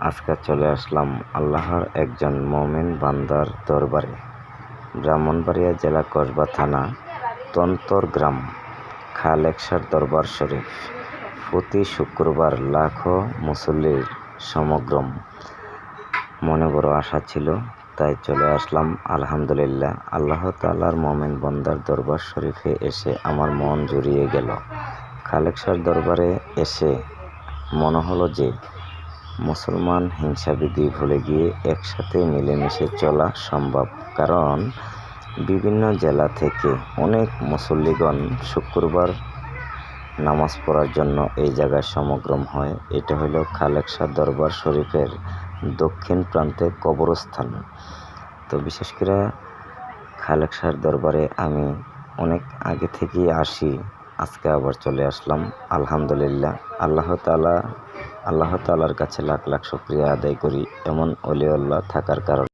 আজকে চলে আসলাম আল্লাহর একজন মুমিন বান্দার দরবারে। ব্রাহ্মণবাড়িয়া জেলা কসবা থানা তন্তর গ্রাম খালেক শাহর দরবার শরীফ। প্রতি শুক্রবার লাখো মুসল্লির সমাগম। মনে বড় আশা ছিল, তাই চলে আসলাম। আলহামদুলিল্লাহ, আল্লাহ তাআলার মুমিন বান্দার দরবার শরীফে এসে আমার মন জুড়িয়ে গেল। খালেক শাহর দরবারে এসে মনে হলো যে মুসলমান হিংসাবিধি ভুলে গিয়ে একসাথে মিলেমিশে চলা সম্ভব। কারণ বিভিন্ন জেলা থেকে অনেক মুসল্লিগণ শুক্রবার নামাজ পড়ার জন্য এই জায়গায় সমাগম হয়। এটা হলো খালেক শাহ দরবার শরীফের দক্ষিণ প্রান্তে কবরস্থান। তো বিশেষ করে খালেক শাহর দরবারে আমি অনেক আগে থেকেই আসি, আজকে আবার চলে আসলাম। আলহামদুলিল্লাহ, আল্লাহ তাআলার কাছে লাখ লাখ শুকরিয়া আদায় করি এমন ওলিউল্লাহ থাকার কারণে।